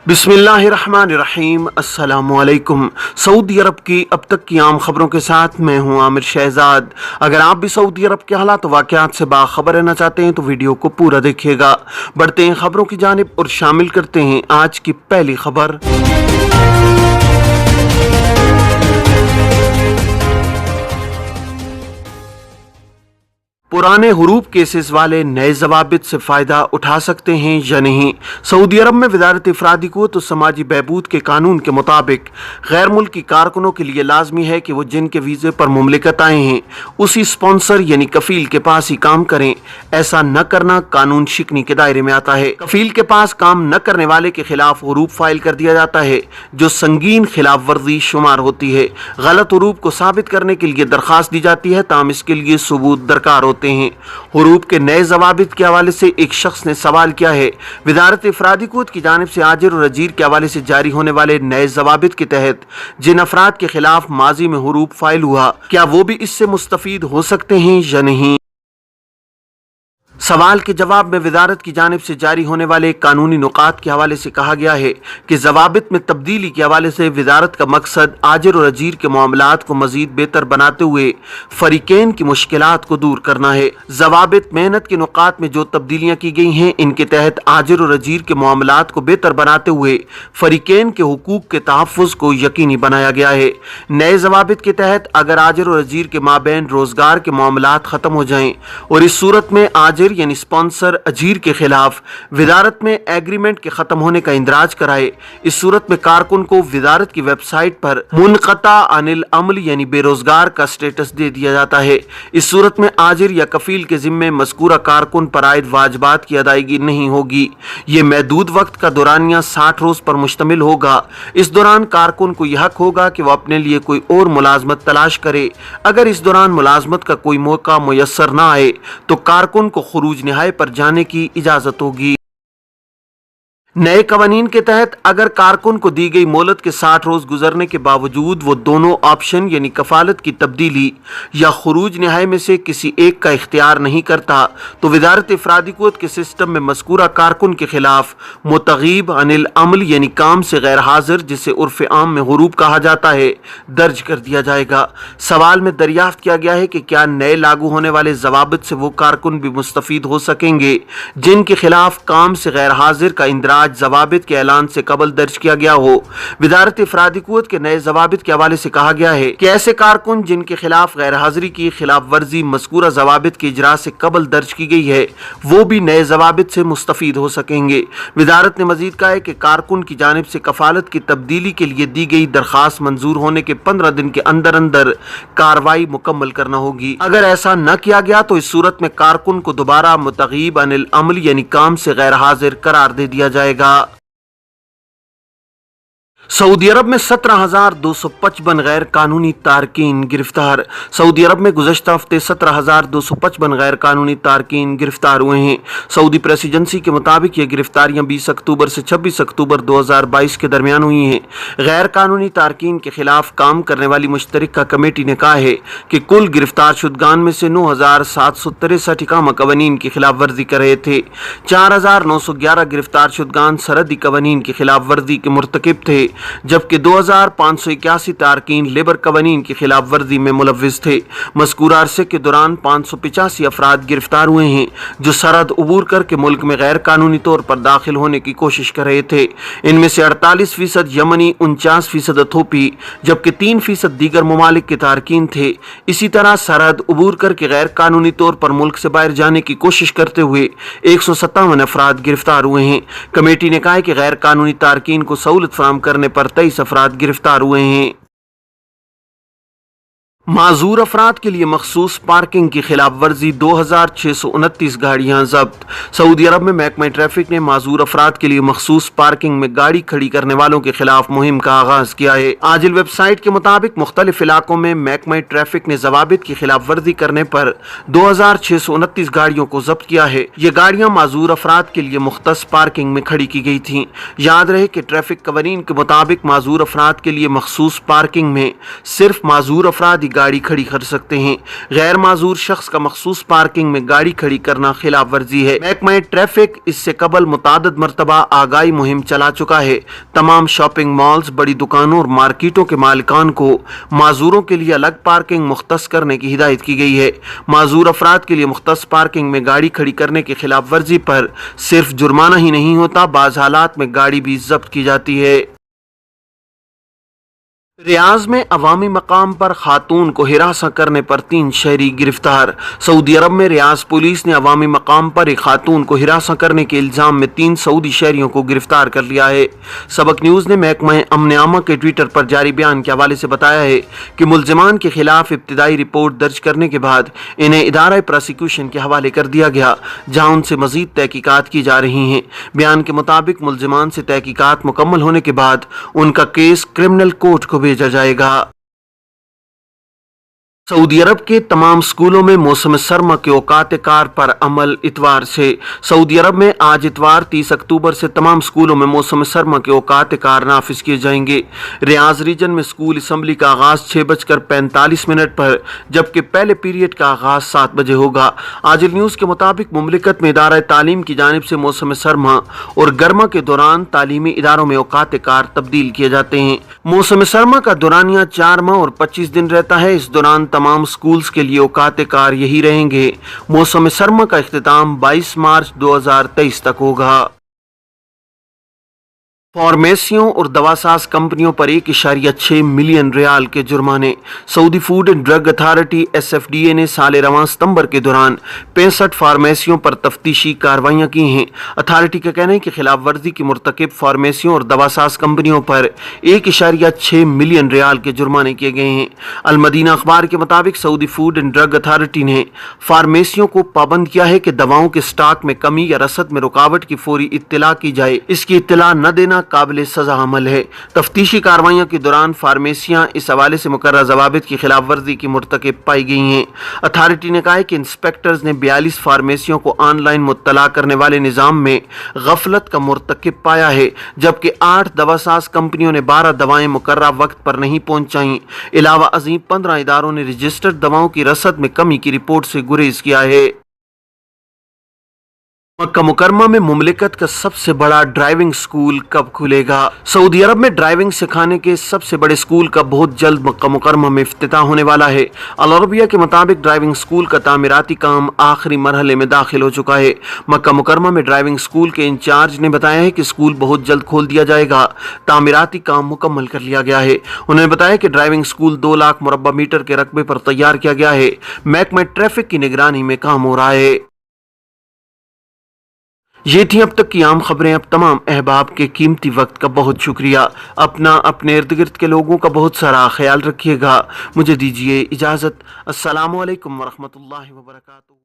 बिस्मिल्लाहिर्रहमानिर्रहीम। अस्सलामु अलैकुम। सऊदी अरब की अब तक की आम खबरों के साथ मैं हूं आमिर शहजाद। अगर आप भी सऊदी अरब के हालात व वाक़यात से बाखबर रहना चाहते हैं तो वीडियो को पूरा देखिएगा। बढ़ते हैं खबरों की जानिब और शामिल करते हैं आज की पहली खबर। पुराने हुरूफ केसेस वाले नए जवाबित से फ़ायदा उठा सकते हैं या नहीं। सऊदी अरब में वज़ारत इफ़रादी क़ुव्वत और समाजी बहबूद के कानून के मुताबिक गैर मुल्की कारकुनों के लिए लाजमी है कि वो जिनके वीज़े पर मुमलिकत आए हैं उसी स्पॉन्सर यानी कफ़ील के पास ही काम करें। ऐसा न करना कानून शिकनी के दायरे में आता है। कफ़ील के पास काम न करने वाले के खिलाफ हुरूफ फाइल कर दिया जाता है जो संगीन खिलाफ वर्जी शुमार होती है। गलत हुरूफ को साबित करने के लिए दरख्वास्त दी जाती है ताम इसके लिए सबूत दरकार होते हैं। हुरूफ के नए जवाबित के हवाले से एक शख्स ने सवाल किया है, वज़ारत इफ़रादी क़ुव्वत की जानिब से आजिर और अजीर के हवाले से जारी होने वाले नए जवाबित के तहत जिन अफराद के खिलाफ माजी में हुरूफ फाइल हुआ, क्या वो भी इससे मुस्तफ़ीद हो सकते हैं या नहीं। सवाल के जवाब में वज़ारत की जानिब से जारी होने वाले कानूनी नुकात के हवाले से कहा गया है कि ज़वाबित में तब्दीली के हवाले से वज़ारत का मकसद आजिर और अजीर के मामलात को मज़ीद बेहतर बनाते हुए फ़रीक़ैन की मुश्किलात को दूर करना है। ज़वाबित मेहनत के नुकात में जो तब्दीलियाँ की गई हैं इनके तहत आजिर और अजीर के मामलात को बेहतर बनाते हुए फ़रीक़ैन के हुकूक के तहफ़्फ़ुज़ को यकीनी बनाया गया है। नए ज़वाबित के तहत अगर आजिर और अजीर के माबैन रोज़गार के मामलात ख़त्म हो जाएँ और इस सूरत में आजिर यानी स्पॉन्सर अजीर के खिलाफ वज़ारत में एग्रीमेंट के खत्म होने का इंदराज कराए, इस सूरत में कारकुन को वज़ारत की वेबसाइट पर मुनक़ता अनिल अमल यानी बेरोजगार का स्टेटस दे दिया जाता है। इस सूरत में आजिर या कफील के जिम्मे मज़कूरा कारकुन पर आयद वाजिबात की अदायगी नहीं होगी। ये महदूद वक्त का दौरानिया 60 रोज पर मुश्तमिल होगा। इस दौरान कारकुन को यह हक होगा कि वह अपने लिए कोई और मुलाजमत तलाश करे। अगर इस दौरान मुलाजमत का कोई मौका मुयस्सर न आए तो कारकुन को खुरूज निहाय पर जाने की इजाजत होगी। नए कवानीन के तहत अगर कारकुन को दी गई मोहलत के 60 रोज गुजरने के बावजूद वो दोनों ऑप्शन यानी कफालत की तब्दीली या खुरूज निहाय में से किसी एक का इख्तियार नहीं करता तो वज़ारत इफ़रादी क़ुव्वत के सिस्टम में मज़कूरा कारकुन के खिलाफ मुतग़ीब अनिल अमल यानी काम से गैर हाजिर, जिसे उर्फ़ आम में हुरूफ कहा जाता है, दर्ज कर दिया जाएगा। सवाल में दरियाफ्त किया गया है कि क्या नए लागू होने वाले जवाबित से वो कारकुन भी मुस्तफ़ीद हो सकेंगे जिनके खिलाफ काम से गैर हाजिर का इंदराज जवाबित के ऐलान से कबल दर्ज किया गया हो। वज़ारत इफ़रादी क़ुव्वत के नए जवाबित के हवाले से कहा गया है कि ऐसे कारकुन जिनके खिलाफ गैर हाजिरी की खिलाफ वर्जी मज़कूरा जवाबित के इजरा से कबल दर्ज की गई है वो भी नए जवाबित से मुस्तफ़ीद हो सकेंगे। वज़ारत ने मजीद कहा है कि कारकुन की जानिब से कफालत की तब्दीली के लिए दी गई दरख्वास्त मंजूर होने के 15 दिन के अंदर अंदर कार्रवाई मुकम्मल करना होगी। अगर ऐसा न किया गया तो इस सूरत में कारकुन को दोबारा मुतग़ीब अनिल अमल यानी काम से गैर हाजिर करार दे दिया जाएगा। सऊदी अरब में 17,255 गैर कानूनी तारकीन गिरफ्तार। सऊदी अरब में गुज़श्ता हफ्ते 17,255 गैर कानूनी तारकीन गिरफ्तार हुए हैं। सऊदी प्रेस एजेंसी के मुताबिक ये गिरफ्तारियां 20 अक्टूबर से 26 अक्टूबर 2022 के दरमियान हुई हैं। गैर कानूनी तारकीन के खिलाफ काम करने वाली मुश्तरका कमेटी ने कहा है कि कुल गिरफ्तार शुदगान में से 9,763 इकामा कवानीन की खिलाफ वर्जी कर रहे थे। 4,911 गिरफ्तार शुदगान सरहदी कवानीन की खिलाफ वर्जी के मुर्तकिब थे, जबकि 2,581 तारकीन लेबर कवानीन की खिलाफ वर्जी में मुलव्विस थे। मज़कूरा अरसे के दौरान 585 अफराद गिरफ्तार हुए हैं जो सरहद अबूर करके मुल्क में गैर कानूनी तौर पर दाखिल होने की कोशिश कर रहे थे। इनमें से 48% यमनी, 49% इथोपी जबकि 3% दीगर ममालिक के तारकीन थे। इसी तरह सरहद अबूर करके गैर कानूनी तौर पर मुल्क से बाहर जाने की कोशिश करते हुए 157 अफराद गिरफ्तार हुए हैं। कमेटी ने कहा है कि गैर कानूनी तारकीन को सहूलत फराहम करने पर 23 अफराद गिरफ्तार हुए हैं। माजूर अफराद के लिए मखसूस पार्किंग की खिलाफ वर्जी 2,629 गाड़ियां जब्त। सऊदी अरब में महकमा ट्रैफिक ने माजूर अफराद के लिए मखसूस पार्किंग में गाड़ी खड़ी करने वालों के खिलाफ मुहिम का आगाज किया है। आजिल वेबसाइट के मुताबिक मुख्तलिफ इलाकों में महकमा ट्रैफिक ने जवाबित की खिलाफ वर्जी करने पर 2,629 गाड़ियों को जब्त किया है। ये गाड़ियां माजूर अफराद के लिए मुख्तस पार्किंग में खड़ी की गई थी। याद रहे कि ट्रैफिक कवानीन के मुताबिक माजूर अफराद के लिए मखसूस पार्किंग में सिर्फ माजूर अफराद गाड़ी खड़ी कर सकते हैं। गैर माजूर शख्स का मखसूस पार्किंग में गाड़ी खड़ी करना खिलाफ वर्जी है। महकमा ट्रैफिक इससे कबल मुतादिद मरतबा आगाही मुहिम चला चुका है। तमाम शॉपिंग मॉल्स, बड़ी दुकानों और मार्केटों के मालिकान को माजूरों के लिए अलग पार्किंग मुख्तस करने की हिदायत की गई है। माजूर अफराद के लिए मुख्तस पार्किंग में गाड़ी खड़ी करने की खिलाफ वर्जी पर सिर्फ जुर्माना ही नहीं होता, बाज़ हालात में गाड़ी भी जब्त की जाती है। रियाज में अवामी मकाम पर खातून को हिरासा करने पर 3 शहरी गिरफ्तार। सऊदी अरब में रियाज पुलिस ने अवामी मकाम पर एक खातून को हिरासा करने के इल्जाम में 3 सऊदी शहरियों को गिरफ्तार कर लिया है। सबक न्यूज़ ने महकमा अमन आमा के ट्विटर पर जारी बयान के हवाले से बताया है कि मुल्जिमान के खिलाफ इब्तिदाई रिपोर्ट दर्ज करने के बाद इन्हें इदारा प्रोसिक्यूशन के हवाले कर दिया गया, जहाँ उनसे मजीद तहकीकात की जा रही हैं। बयान के मुताबिक मुल्जिमान से तहकीकात मुकम्मल होने के बाद उनका केस क्रिमिनल कोर्ट को भेजा जाएगा। सऊदी अरब के तमाम स्कूलों में मौसम सरमा के औकात कार पर अमल इतवार से। सऊदी अरब में आज इतवार 30 अक्टूबर से तमाम स्कूलों में मौसम सरमा के औकात कार नाफिज किए जाएंगे। रियाज रीजन में स्कूल असम्बली का आगाज 6:45 पर, जबकि पहले पीरियड का आगाज 7 बजे होगा। आजिल न्यूज़ के मुताबिक मुमलिकत में इदारा तालीम की जानिब से मौसम सरमा और गर्मा के दौरान तालीमी इदारों में औकात कार तब्दील किए जाते हैं। मौसम सरमा का दौरानिया 4 माह और 25 दिन रहता है। इस दौरान तमाम स्कूल्स के लिए औकात कार यही रहेंगे। मौसम सरमा का इख्तिताम 22 मार्च 2023 तक होगा। फार्मेसियों और दवासाज कंपनियों पर 1.6 मिलियन रियाल के जुर्माने। Saudi food and drug authority SFDA ने साल रवां सितंबर के दौरान 65 फार्मेसियों पर तफ्तीशी कार्रवाइयाँ की हैं। अथॉरिटी का कहना है कि खिलाफ वर्जी की मुर्तकिब फार्मेसियों और दवासाज कंपनियों पर 1.6 मिलियन रियाल के जुर्माने किए गए हैं। अलमदीना अखबार के मुताबिक Saudi food and drug authority ने फार्मेसियों को पाबंद किया है कि दवाओं के स्टॉक में कमी या रसद में रुकावट की फौरी इत्तला की जाए। इसकी इत्तला न देना काबिल सजा अमल है। तफ्तीशी कार्रवाइयों के दौरान फार्मेसियां इस हवाले से मुकर्रर ज़वाबित की खिलाफ वर्जी की मुर्तकिब पाई गई हैं। अथॉरिटी ने कहा है कि इंस्पेक्टर्स ने 42 फार्मेसियों को ऑनलाइन मुत्तला करने वाले निज़ाम में गफलत का मुर्तकिब पाया है, जबकि 8 दवासाज कंपनियों ने 12 दवाएं मुकर्रर वक्त पर नहीं पहुंचाई। अलावा अजीम 15 इदारों ने रजिस्टर्ड दवाओं की रसद में कमी की रिपोर्ट से गुरेज किया है। मक्का मुकरमा में मुमलिकत का सबसे बड़ा ड्राइविंग स्कूल कब खुलेगा? सऊदी अरब में ड्राइविंग सिखाने के सबसे बड़े स्कूल का बहुत जल्द मक्का मुकरमा में इफ्तिताह होने वाला है। अल अरबिया के मुताबिक ड्राइविंग स्कूल का तामीराती काम आखिरी मरहले में दाखिल हो चुका है। मक्का मुकरमा में ड्राइविंग स्कूल के इंचार्ज ने बताया है कि स्कूल बहुत जल्द खोल दिया जाएगा। तामीराती काम मुकम्मल कर लिया गया है। उन्होंने बताया कि ड्राइविंग स्कूल 2 लाख मुरब्बा मीटर के रकबे पर तैयार किया गया है। महकमा ट्रैफिक की निगरानी में काम हो रहा है। ये थी अब तक की आम खबरें। अब तमाम अहबाब के कीमती वक्त का बहुत शुक्रिया। अपना, अपने इर्द गिर्द के लोगों का बहुत सारा ख्याल रखिएगा। मुझे दीजिए इजाज़त। अस्सलामु अलैकुम वरहमतुल्लाहि वबरकातुहू।